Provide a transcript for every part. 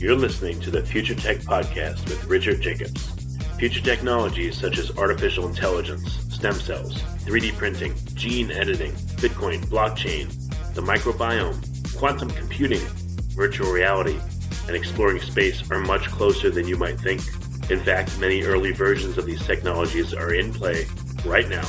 You're listening to the Future Tech Podcast with Richard Jacobs. Future technologies such as artificial intelligence, stem cells, 3D printing, gene editing, Bitcoin, blockchain, the microbiome, quantum computing, virtual reality, and exploring space are much closer than you might think. In fact, many early versions of these technologies are in play right now,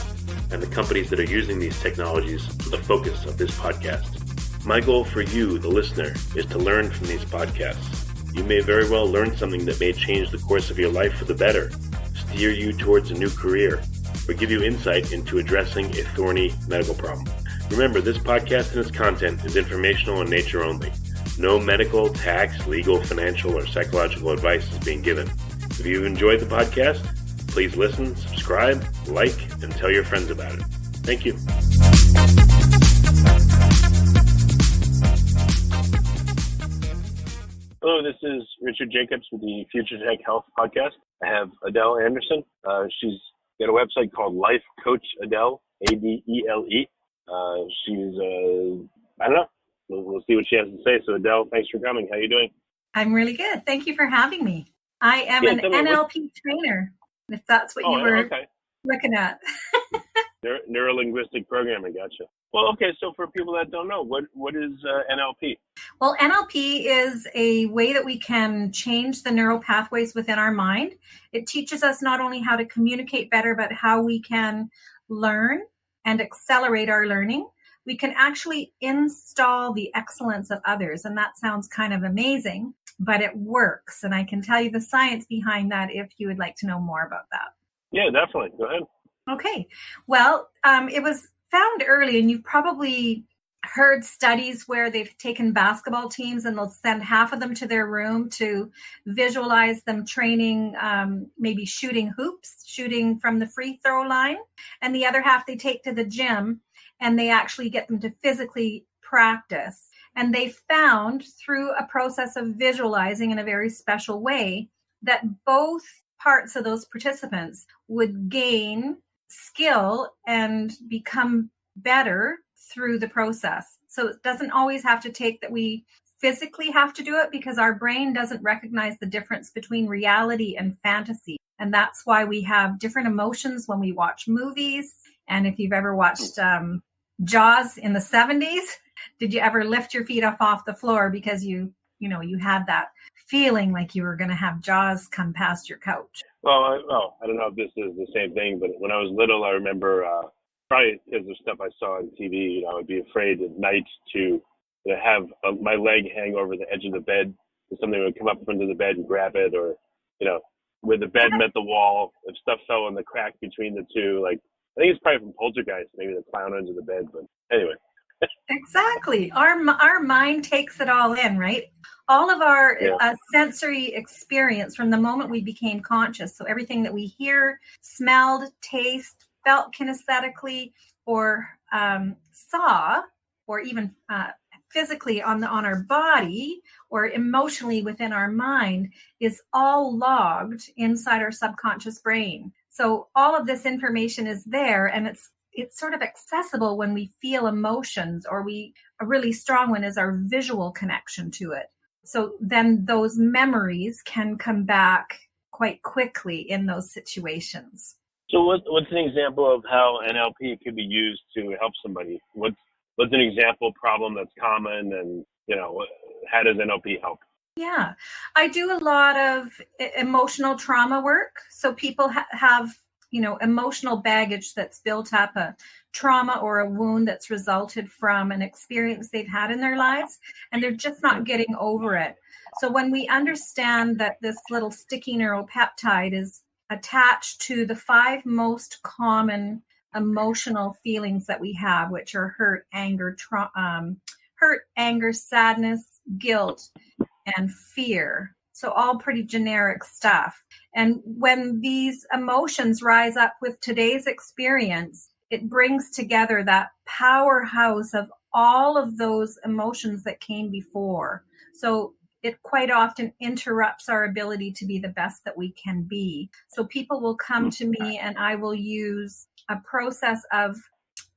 and the companies that are using these technologies are the focus of this podcast. My goal for you, the listener, is to learn from these podcasts. You may very well learn something that may change the course of your life for the better, steer you towards a new career, or give you insight into addressing a thorny medical problem. Remember, this podcast and its content is informational in nature only. No medical, tax, legal, financial, or psychological advice is being given. If you've enjoyed the podcast, please listen, subscribe, like, and tell your friends about it. Thank you. Hello, this is Richard Jacobs with the Future Tech Health Podcast. I have Adele Anderson. She's got a website called Life Coach Adele, Adele. She's, I don't know. We'll see what she has to say. So Adele, thanks for coming. How are you doing? I'm really good. Thank you for having me. I am an NLP trainer, if that's what you were looking at. Neuro-Linguistic programming, gotcha. Well, okay, so for people that don't know, what is NLP? Well, NLP is a way that we can change the neuropathways within our mind. It teaches us not only how to communicate better, but how we can learn and accelerate our learning. We can actually install the excellence of others, and that sounds kind of amazing, but it works. And I can tell you the science behind that if you would like to know more about that. Yeah, definitely. Go ahead. Okay. Well, it was found early, and you've probably heard studies where they've taken basketball teams and they'll send half of them to their room to visualize them training, maybe shooting hoops, shooting from the free throw line. And the other half they take to the gym and they actually get them to physically practice. And they found through a process of visualizing in a very special way that both parts of those participants would gain skill and become better through the process. So it doesn't always have to take that we physically have to do it, because our brain doesn't recognize the difference between reality and fantasy. And that's why we have different emotions when we watch movies. And if you've ever watched Jaws in the 70s, did you ever lift your feet up off the floor because you had that feeling like you were going to have Jaws come past your couch? Well, I don't know if this is the same thing, but when I was little, I remember probably because of stuff I saw on TV, I would be afraid at night to have my leg hang over the edge of the bed, and something would come up under the bed and grab it, or, where the bed met the wall, if stuff fell in the crack between the two, like, I think it's probably from Poltergeist, maybe the clown under the bed, but anyway. Exactly. Our mind takes it all in, right? All of our sensory experience from the moment we became conscious. So everything that we hear, smelled, taste, felt kinesthetically, or saw, or even physically on our body, or emotionally within our mind, is all logged inside our subconscious brain. So all of this information is there, and it's sort of accessible when we feel emotions, or a really strong one is our visual connection to it. So then those memories can come back quite quickly in those situations. So what's an example of how NLP could be used to help somebody? What's an example problem that's common, and, how does NLP help? Yeah, I do a lot of emotional trauma work. So people have emotional baggage that's built up, a trauma or a wound that's resulted from an experience they've had in their lives, and they're just not getting over it. So when we understand that this little sticky neuropeptide is attached to the 5 most common emotional feelings that we have, which are hurt, anger, sadness, guilt, and fear. So all pretty generic stuff. And when these emotions rise up with today's experience, it brings together that powerhouse of all of those emotions that came before. So it quite often interrupts our ability to be the best that we can be. So people will come to me and I will use a process of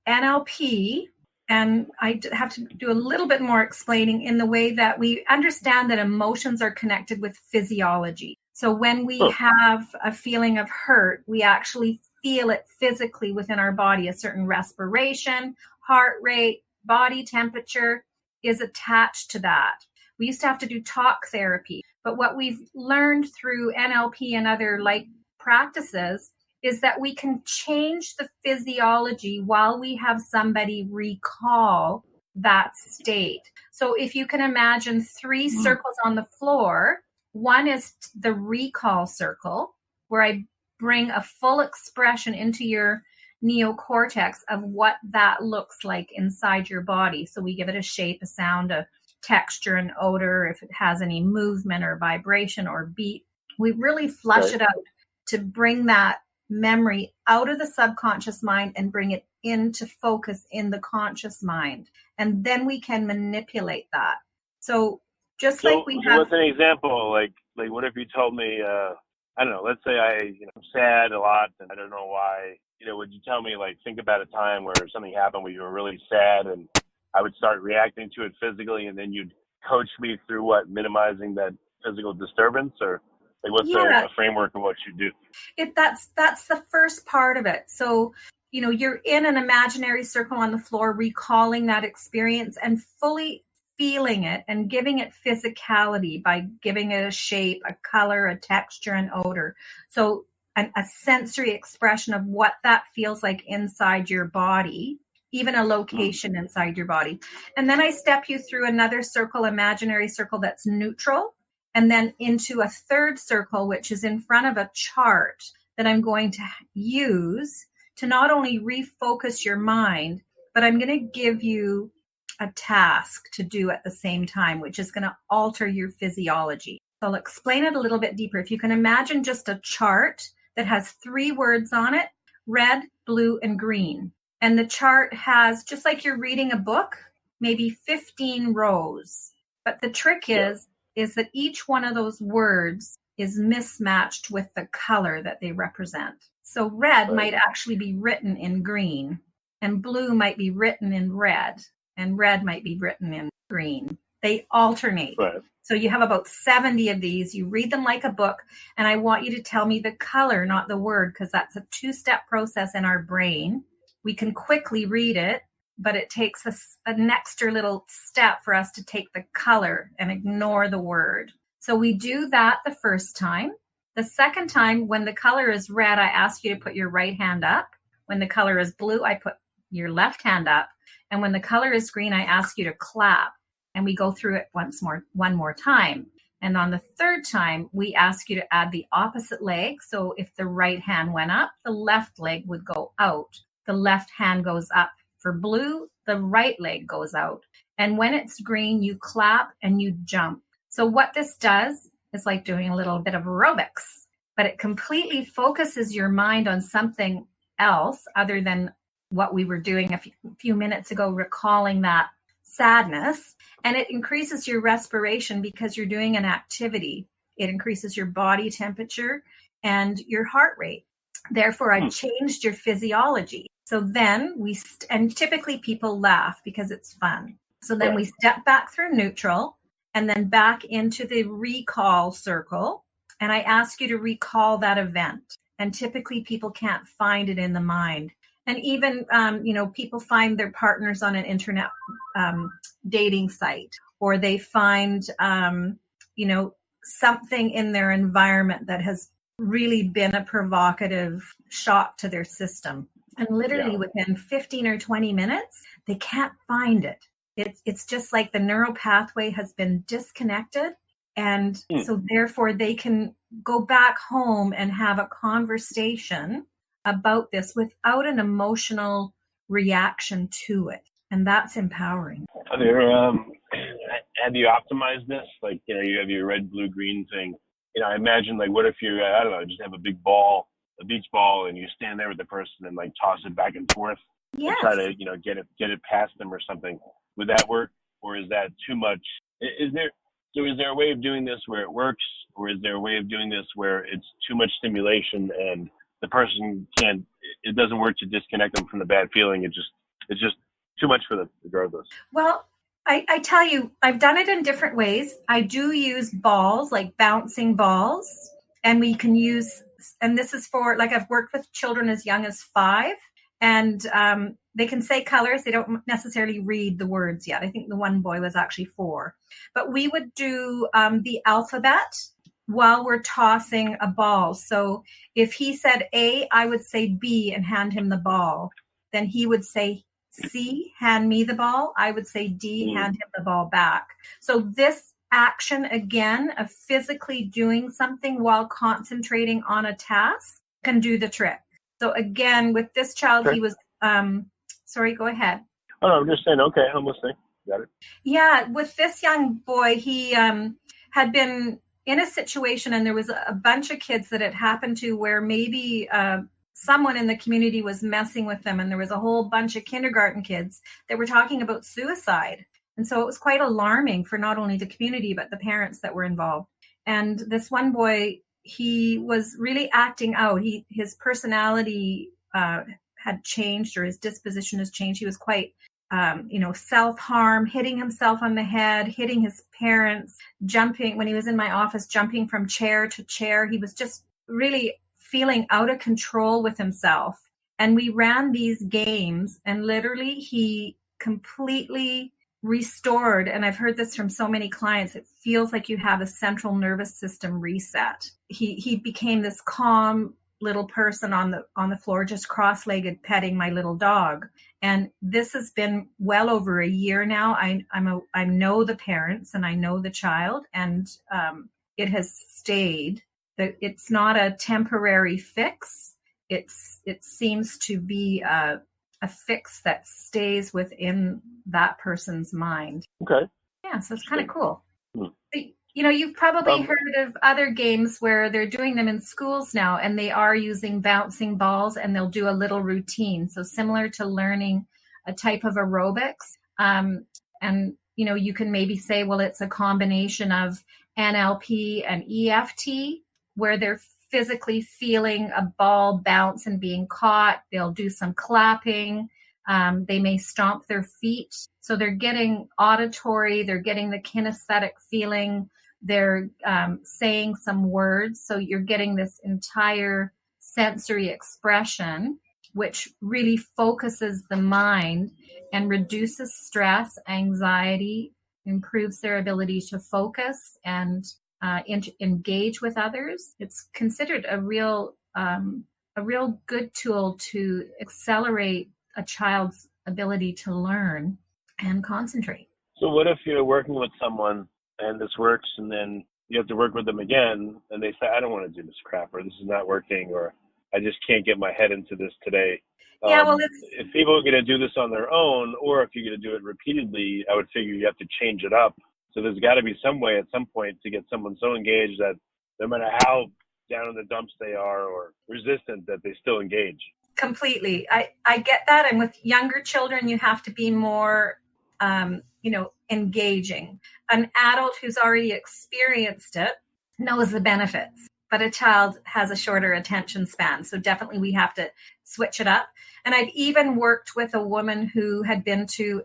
NLP And have to do a little bit more explaining in the way that we understand that emotions are connected with physiology. So when we have a feeling of hurt, we actually feel it physically within our body. A certain respiration, heart rate, body temperature is attached to that. We used to have to do talk therapy. But what we've learned through NLP and other like practices is that we can change the physiology while we have somebody recall that state. So if you can imagine 3 circles on the floor, one is the recall circle, where I bring a full expression into your neocortex of what that looks like inside your body. So we give it a shape, a sound, a texture, and odor, if it has any movement or vibration or beat. We really flush it out to bring that memory out of the subconscious mind and bring it into focus in the conscious mind. And then we can manipulate that. So just like we have... What's an example? Like what if you told me, I don't know, let's say I'm sad a lot and I don't know why, would you tell me, like, think about a time where something happened where you were really sad and I would start reacting to it physically, and then you'd coach me through minimizing that physical disturbance? Or like, what's a framework of what you do? That's the first part of it. So, you're in an imaginary circle on the floor, recalling that experience and fully feeling it and giving it physicality by giving it a shape, a color, a texture, and odor. So a sensory expression of what that feels like inside your body, even a location inside your body. And then I step you through another circle, imaginary circle, that's neutral, and then into a third circle, which is in front of a chart that I'm going to use to not only refocus your mind, but I'm going to give you a task to do at the same time, which is going to alter your physiology. So I'll explain it a little bit deeper. If you can imagine just a chart that has 3 words on it: red, blue, and green. And the chart has, just like you're reading a book, maybe 15 rows. But the trick is that each one of those words is mismatched with the color that they represent. So red might actually be written in green, and blue might be written in red, and red might be written in green. They alternate. Right. So you have about 70 of these. You read them like a book, and I want you to tell me the color, not the word, because that's a 2-step process in our brain. We can quickly read it, but it takes an extra little step for us to take the color and ignore the word. So we do that the first time. The second time, when the color is red, I ask you to put your right hand up. When the color is blue, I put your left hand up. And when the color is green, I ask you to clap. And we go through it one more time. And on the third time, we ask you to add the opposite leg. So if the right hand went up, the left leg would go out. The left hand goes up. For blue, the right leg goes out. And when it's green, you clap and you jump. So what this does is like doing a little bit of aerobics, but it completely focuses your mind on something else other than what we were doing a few minutes ago, recalling that sadness. And it increases your respiration because you're doing an activity. It increases your body temperature and your heart rate. Therefore, I've changed your physiology. So then and typically people laugh because it's fun. So then we step back through neutral and then back into the recall circle. And I ask you to recall that event. And typically people can't find it in the mind. And even, people find their partners on an internet dating site, or they find, something in their environment that has really been a provocative shock to their system. And literally within 15 or 20 minutes, they can't find it. It's just like the neuropathway has been disconnected. And so therefore they can go back home and have a conversation about this without an emotional reaction to it. And that's empowering. Have you optimized this? Like, you have your red, blue, green thing. I imagine, like, what if you, I don't know, just have a big ball, a beach ball, and you stand there with the person and like toss it back and forth and try to, get it past them or something. Would that work? Or is that too much? Is there a way of doing this where it works? Or is there a way of doing this where it's too much stimulation and the person it doesn't work to disconnect them from the bad feeling? It's just too much for them regardless? Well, I tell you, I've done it in different ways. I do use balls, like bouncing balls, and we can use, and this is for, like, I've worked with children as young as 5, and they can say colors. They don't necessarily read the words yet. I think the one boy was actually 4. But we would do the alphabet while we're tossing a ball. So if he said A, I would say B and hand him the ball. Then he would say C, hand me the ball. I would say D, hand him the ball back. So this action, again, of physically doing something while concentrating on a task can do the trick. So again, with this child, he was, sorry, go ahead. Oh, no, I'm just saying, okay, I'm listening. Got it. Yeah, with this young boy, he had been in a situation, and there was a bunch of kids that it happened to where maybe someone in the community was messing with them, and there was a whole bunch of kindergarten kids that were talking about suicide. And so it was quite alarming for not only the community, but the parents that were involved. And this one boy, he was really acting out. His personality had changed, or his disposition has changed. He was quite, self-harm, hitting himself on the head, hitting his parents, jumping, when he was in my office, jumping from chair to chair. He was just really feeling out of control with himself. And we ran these games, and literally he completely restored. And I've heard this from so many clients. It feels like you have a central nervous system reset. He became this calm little person on the floor, just cross-legged, petting my little dog. And this has been well over a year now. I know the parents and I know the child, and it has stayed. It's not a temporary fix. It seems to be a fix that stays within that person's mind. Okay. Yeah, so it's kind of cool. You've probably heard of other games where they're doing them in schools now, and they are using bouncing balls, and they'll do a little routine. So similar to learning a type of aerobics. And, you can maybe say, well, it's a combination of NLP and EFT, where they're physically feeling a ball bounce and being caught. They'll do some clapping. They may stomp their feet. So they're getting auditory, they're getting the kinesthetic feeling, they're saying some words. So you're getting this entire sensory expression, which really focuses the mind and reduces stress, anxiety, improves their ability to focus and engage with others. It's considered a real good tool to accelerate a child's ability to learn and concentrate. So what if you're working with someone and this works, and then you have to work with them again, and they say, I don't want to do this crap, or this is not working, or I just can't get my head into this today. If people are going to do this on their own, or if you're going to do it repeatedly, I would figure you have to change it up. So there's got to be some way at some point to get someone so engaged that no matter how down in the dumps they are or resistant, that they still engage. Completely. I get that. And with younger children, you have to be more, engaging. An adult who's already experienced it knows the benefits, but a child has a shorter attention span. So definitely we have to switch it up. And I've even worked with a woman who had been to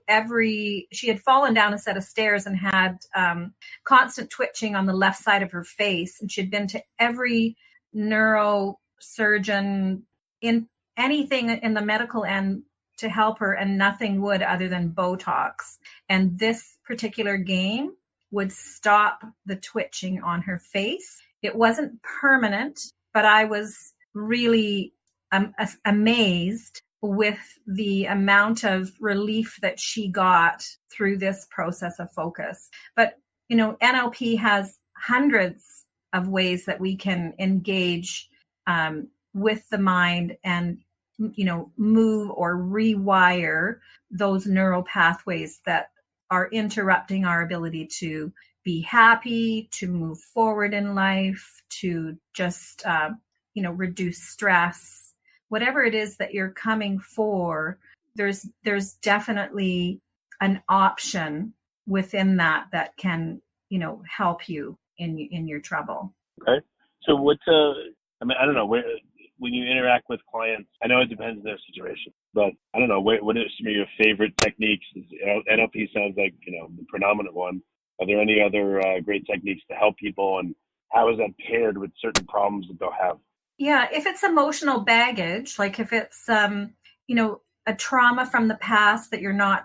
she had fallen down a set of stairs and had constant twitching on the left side of her face. And she'd been to every neurosurgeon in anything in the medical end to help her, and nothing would other than Botox. And this particular game would stop the twitching on her face. It wasn't permanent, but I was really amazed with the amount of relief that she got through this process of focus. But, NLP has hundreds of ways that we can engage with the mind and move or rewire those neural pathways that are interrupting our ability to be happy, to move forward in life, to just, reduce stress. Whatever it is that you're coming for, there's definitely an option within that can, help you in your trouble. Okay. So I don't know, when you interact with clients, I know it depends on their situation, but I don't know, what are some of your favorite techniques? NLP sounds like, the predominant one. Are there any other great techniques to help people, and how is that paired with certain problems that they'll have? Yeah, if it's emotional baggage, like if it's, a trauma from the past that you're not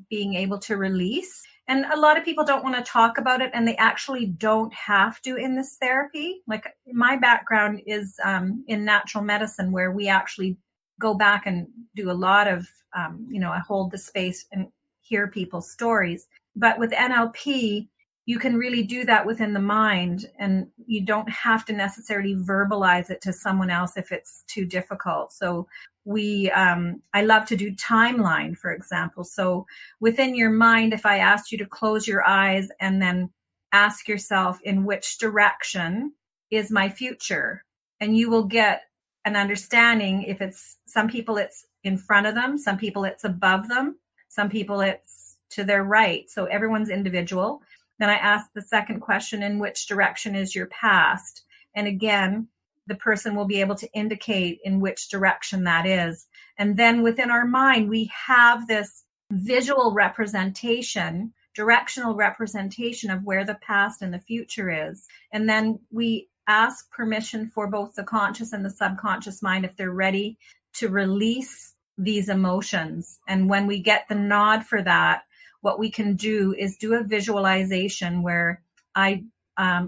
being able to release. And a lot of people don't want to talk about it, and they actually don't have to in this therapy. Like my background is in natural medicine, where we actually go back and do a lot of, I hold the space and hear people's stories. But with NLP, you can really do that within the mind, and you don't have to necessarily verbalize it to someone else if it's too difficult. So I love to do timeline, for example. So within your mind, if I asked you to close your eyes and then ask yourself, in which direction is my future? And you will get an understanding. If it's some people, it's in front of them. Some people, it's above them. Some people, it's to their right. So everyone's individual. Then I ask the second question, in which direction is your past? And again, the person will be able to indicate in which direction that is. And then within our mind, we have this visual representation, directional representation of where the past and the future is. And then we ask permission for both the conscious and the subconscious mind if they're ready to release these emotions. And when we get the nod for that, what we can do is do a visualization where I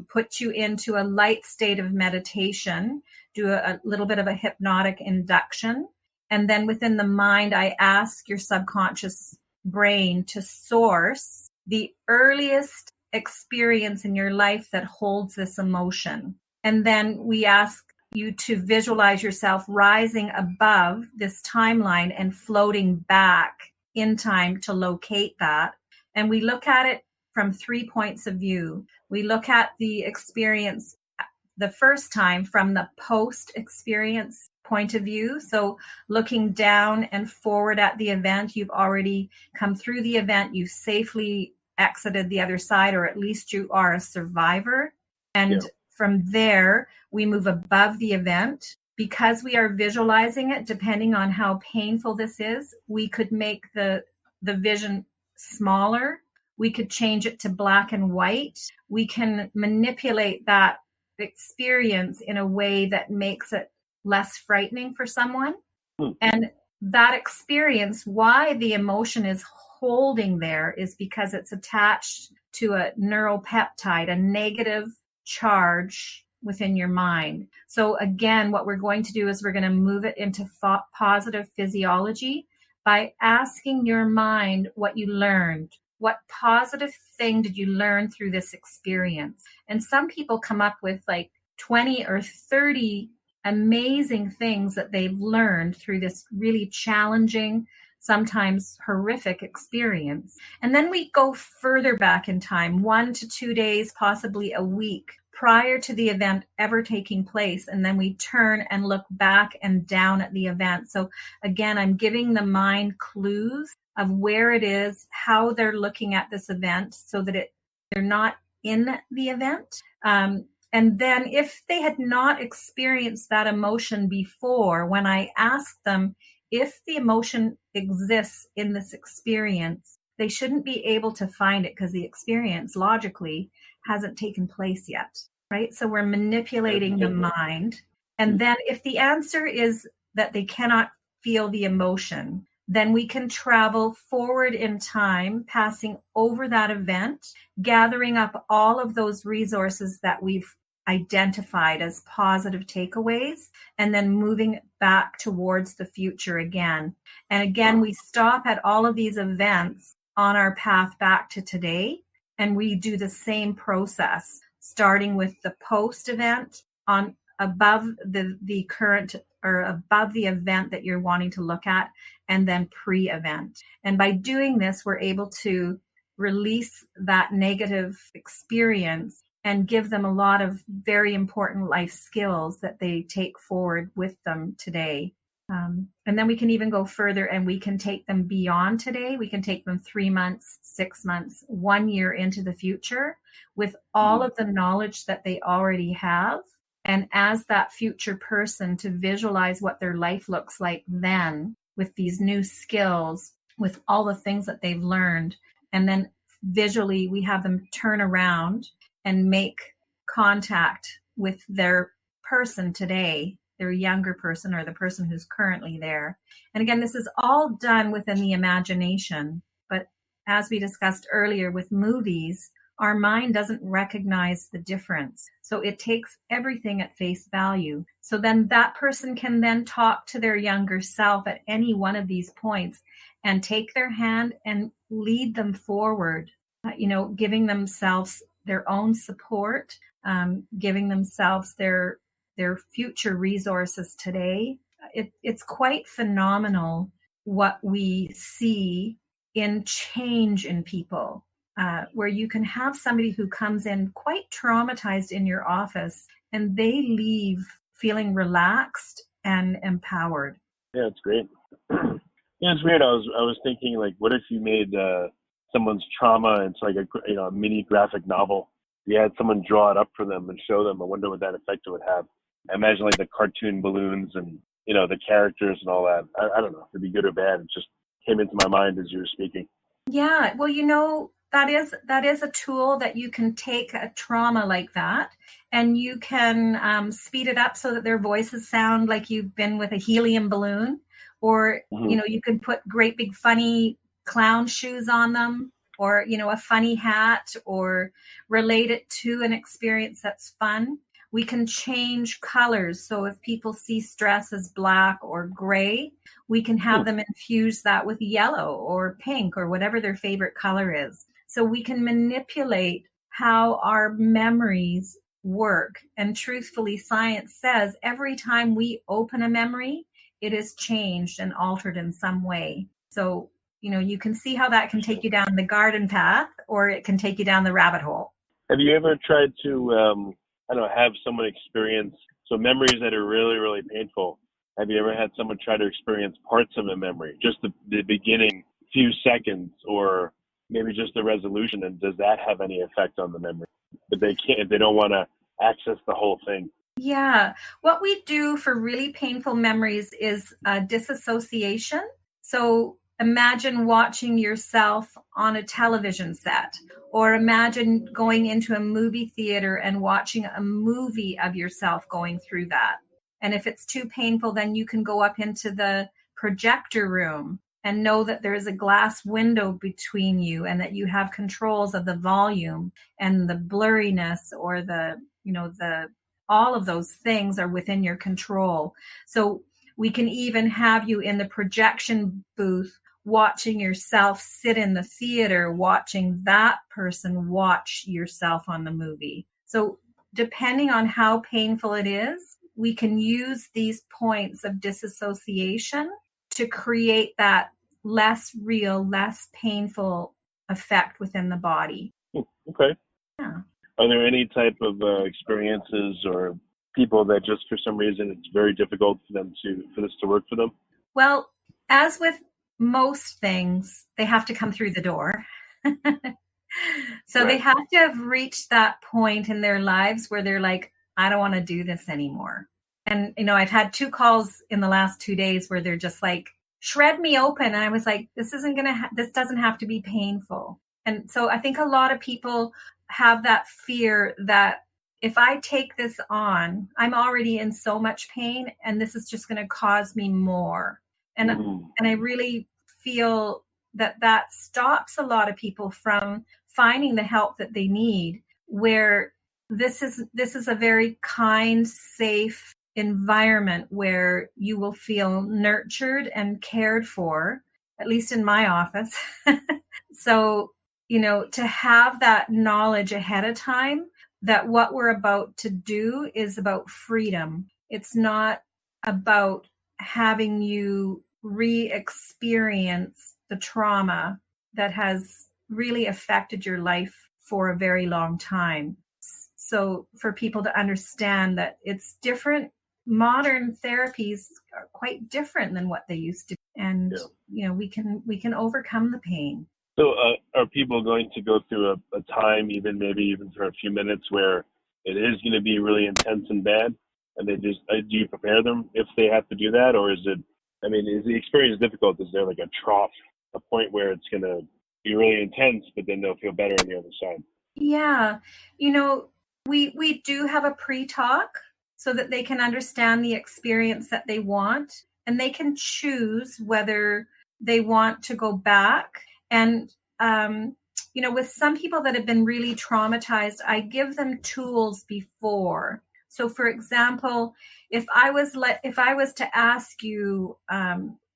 put you into a light state of meditation, do a little bit of a hypnotic induction. And then within the mind, I ask your subconscious brain to source the earliest experience in your life that holds this emotion. And then we ask you to visualize yourself rising above this timeline and floating back in time to locate that. And we look at it from 3 points of view. We look at the experience the first time from the post-experience point of view. So looking down and forward at the event, you've already come through the event, you've safely exited the other side, or at least you are a survivor. And from there, we move above the event. Because we are visualizing it, depending on how painful this is, we could make the vision smaller. We could change it to black and white. We can manipulate that experience in a way that makes it less frightening for someone. And that experience, why the emotion is holding there, is because it's attached to a neuropeptide, a negative charge within your mind. So again, what we're going to do is we're going to move it into positive physiology by asking your mind what you learned. What positive thing did you learn through this experience? And some people come up with like 20 or 30 amazing things that they've learned through this really challenging, sometimes horrific experience. And then we go further back in time, 1 to 2 days, possibly a week prior to the event ever taking place. And then we turn and look back and down at the event. So again, I'm giving the mind clues of where it is, how they're looking at this event so that they're not in the event. And then if they had not experienced that emotion before, when I ask them if the emotion exists in this experience, they shouldn't be able to find it because the experience logically hasn't taken place yet, right? So we're manipulating the mind. And then if the answer is that they cannot feel the emotion, then we can travel forward in time, passing over that event, gathering up all of those resources that we've identified as positive takeaways, and then moving back towards the future again. And again, we stop at all of these events on our path back to today, and we do the same process, starting with the post event on above the current or above the event that you're wanting to look at, and then pre-event. And by doing this, we're able to release that negative experience and give them a lot of very important life skills that they take forward with them today. And then we can even go further and we can take them beyond today. We can take them 3 months, 6 months, 1 year into the future with all of the knowledge that they already have And as that future person, to visualize what their life looks like then with these new skills, with all the things that they've learned. And then visually, we have them turn around and make contact with their person today, their younger person or the person who's currently there. And again, this is all done within the imagination. But as we discussed earlier with movies, our mind doesn't recognize the difference. So it takes everything at face value. So then that person can then talk to their younger self at any one of these points and take their hand and lead them forward, giving themselves their own support, giving themselves their future resources today. It's quite phenomenal what we see in change in people. Where you can have somebody who comes in quite traumatized in your office and they leave feeling relaxed and empowered. Yeah, it's great. Yeah, it's weird. I was thinking, like, what if you made someone's trauma into like a mini graphic novel? You had someone draw it up for them and show them. I wonder what that effect it would have. I imagine like the cartoon balloons and the characters and all that. I don't know if it'd be good or bad. It just came into my mind as you were speaking. Yeah, well, that is a tool that you can take a trauma like that and you can speed it up so that their voices sound like you've been with a helium balloon, or, you can put great big funny clown shoes on them, or, a funny hat, or relate it to an experience that's fun. We can change colors. So if people see stress as black or gray, we can have them infuse that with yellow or pink or whatever their favorite color is. So we can manipulate how our memories work. And truthfully, science says every time we open a memory, it is changed and altered in some way. So, you can see how that can take you down the garden path, or it can take you down the rabbit hole. Have you ever tried to, have someone experience, so memories that are really, really painful? Have you ever had someone try to experience parts of a memory, just the beginning few seconds, or maybe just the resolution, and does that have any effect on the memory? But they don't want to access the whole thing. Yeah. What we do for really painful memories is disassociation. So imagine watching yourself on a television set, or imagine going into a movie theater and watching a movie of yourself going through that. And if it's too painful, then you can go up into the projector room and know that there is a glass window between you and that you have controls of the volume and the blurriness, or all of those things are within your control. So we can even have you in the projection booth watching yourself sit in the theater, watching that person watch yourself on the movie. So depending on how painful it is, we can use these points of disassociation to create that less real, less painful effect within the body. Okay. Yeah. Are there any type of experiences or people that just for some reason it's very difficult for this to work for them? Well, as with most things, they have to come through the door. So They have to have reached that point in their lives where they're like, I don't want to do this anymore. And, I've had 2 calls in the last 2 days where they're just like, shred me open. And I was like, this doesn't have to be painful. And so I think a lot of people have that fear that if I take this on, I'm already in so much pain and this is just going to cause me more. And I really feel that stops a lot of people from finding the help that they need, where this is a very kind, safe environment where you will feel nurtured and cared for, at least in my office. So, to have that knowledge ahead of time that what we're about to do is about freedom. It's not about having you re-experience the trauma that has really affected your life for a very long time. So for people to understand that it's different, modern therapies are quite different than what they used to be. And, we can overcome the pain. So are people going to go through a time, maybe even for a few minutes, where it is going to be really intense and bad, and they just do you prepare them if they have to do that, or is it? I mean, is the experience difficult? Is there like a trough, a point where it's going to be really intense, but then they'll feel better on the other side? Yeah. We do have a pre-talk so that they can understand the experience that they want, and they can choose whether they want to go back. And, with some people that have been really traumatized, I give them tools before. So, for example, if I was to ask you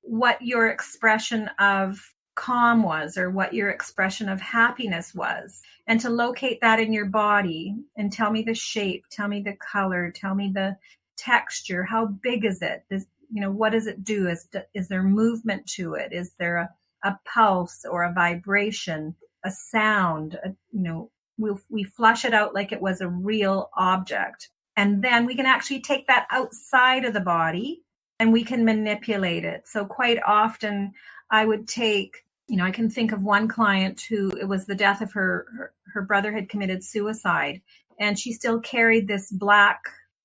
what your expression of calm was, or what your expression of happiness was, and to locate that in your body and tell me the shape, tell me the color, tell me the texture, how big is it? What does it do? Is there movement to it? Is there a pulse or a vibration, a sound? We flush it out like it was a real object. And then we can actually take that outside of the body and we can manipulate it. So quite often I would take, I can think of one client who, it was the death of her brother had committed suicide, and she still carried this black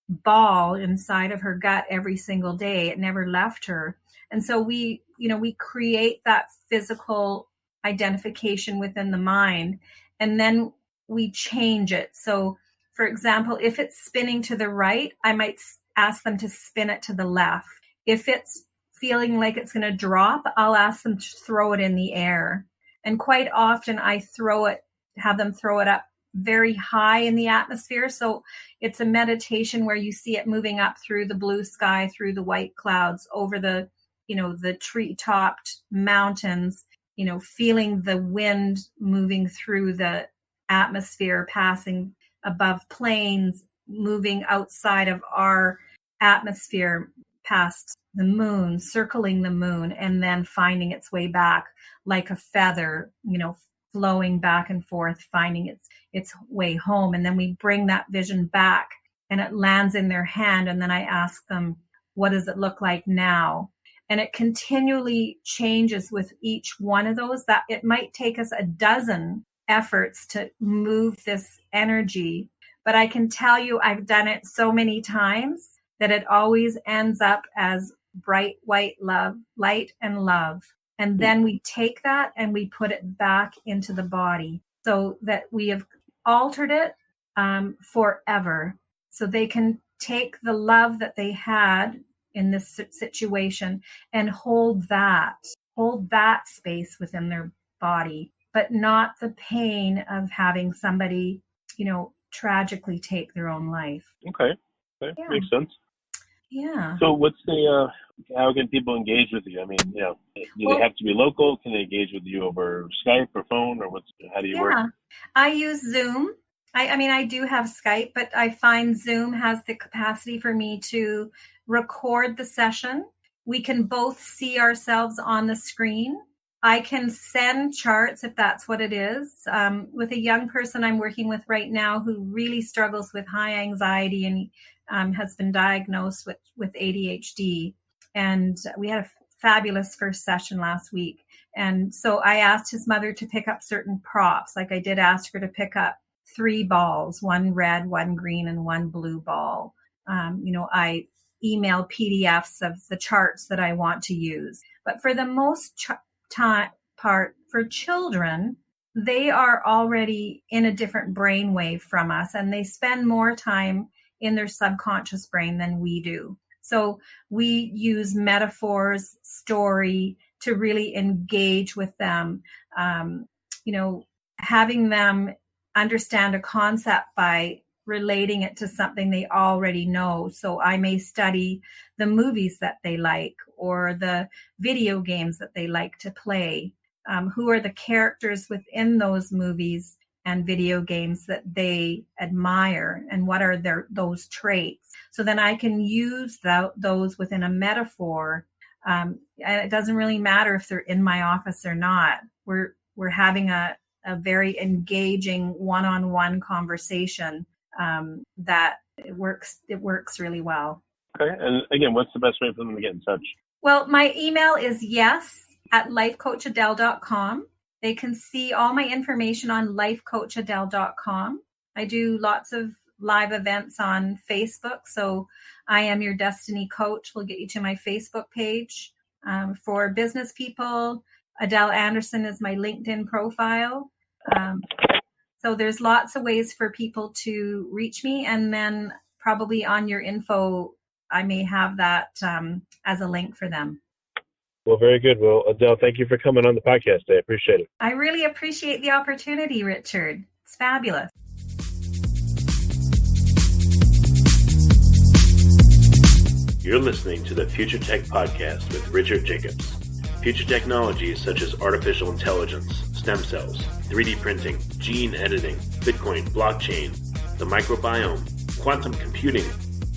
ball inside of her gut every single day. It never left her. And so we create that physical identification within the mind, and then we change it. So, for example, if it's spinning to the right, I might ask them to spin it to the left. If it's feeling like it's going to drop, I'll ask them to throw it in the air. And quite often I have them throw it up very high in the atmosphere. So it's a meditation where you see it moving up through the blue sky, through the white clouds, over the tree-topped mountains, feeling the wind moving through the atmosphere, passing above plains, moving outside of our atmosphere, past the moon, circling the moon, and then finding its way back like a feather, flowing back and forth, finding its way home. And then we bring that vision back and it lands in their hand. And then I ask them, what does it look like now? And it continually changes with each one of those. That it might take us a dozen efforts to move this energy, but I can tell you I've done it so many times that it always ends up as bright white love, light and love. And then we take that and we put it back into the body so that we have altered it forever. So they can take the love that they had in this situation and hold that space within their body, but not the pain of having somebody, tragically take their own life. Okay. Yeah. Makes sense. Yeah. So what's how can people engage with you? I mean, do they have to be local? Can they engage with you over Skype or phone, or how do you work? I use Zoom. I do have Skype, but I find Zoom has the capacity for me to record the session. We can both see ourselves on the screen. I can send charts if that's what it is. With a young person I'm working with right now who really struggles with high anxiety and has been diagnosed with ADHD. And we had a fabulous first session last week. And so I asked his mother to pick up certain props. Like I did ask her to pick up 3 balls, 1 red, 1 green, and 1 blue ball. I email PDFs of the charts that I want to use. But for the most part, for children, they are already in a different brainwave from us, and they spend more time in their subconscious brain than we do. So we use metaphors, story to really engage with them. Having them understand a concept by relating it to something they already know. So I may study the movies that they like or the video games that they like to play. Who are the characters within those movies and video games that they admire, and what are those traits? So then I can use those within a metaphor. And it doesn't really matter if they're in my office or not. We're having a very engaging one-on-one conversation that it works really well. Okay. And again, what's the best way for them to get in touch? Well, my email is yes@lifecoachadele.com. They can see all my information on lifecoachadele.com. I do lots of live events on Facebook. So I Am Your Destiny Coach will get you to my Facebook page. For business people, Adele Anderson is my LinkedIn profile. So there's lots of ways for people to reach me. And then probably on your info, I may have that as a link for them. Well, very good. Well, Adele, thank you for coming on the podcast. I appreciate it. I really appreciate the opportunity, Richard. It's fabulous. You're listening to the Future Tech Podcast with Richard Jacobs. Future technologies such as artificial intelligence, stem cells, 3D printing, gene editing, Bitcoin, blockchain, the microbiome, quantum computing,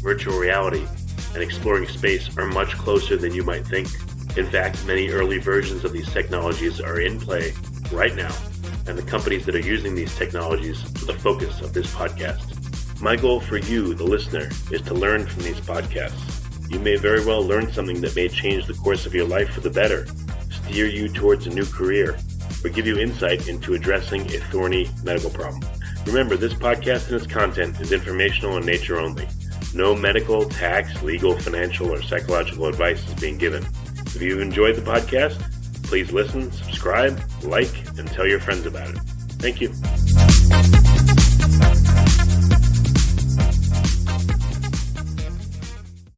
virtual reality, and exploring space are much closer than you might think. In fact, many early versions of these technologies are in play right now, and the companies that are using these technologies are the focus of this podcast. My goal for you, the listener, is to learn from these podcasts. You may very well learn something that may change the course of your life for the better, steer you towards a new career, or give you insight into addressing a thorny medical problem. Remember, this podcast and its content is informational in nature only. No medical, tax, legal, financial, or psychological advice is being given. If you've enjoyed the podcast, please listen, subscribe, like, and tell your friends about it. Thank you.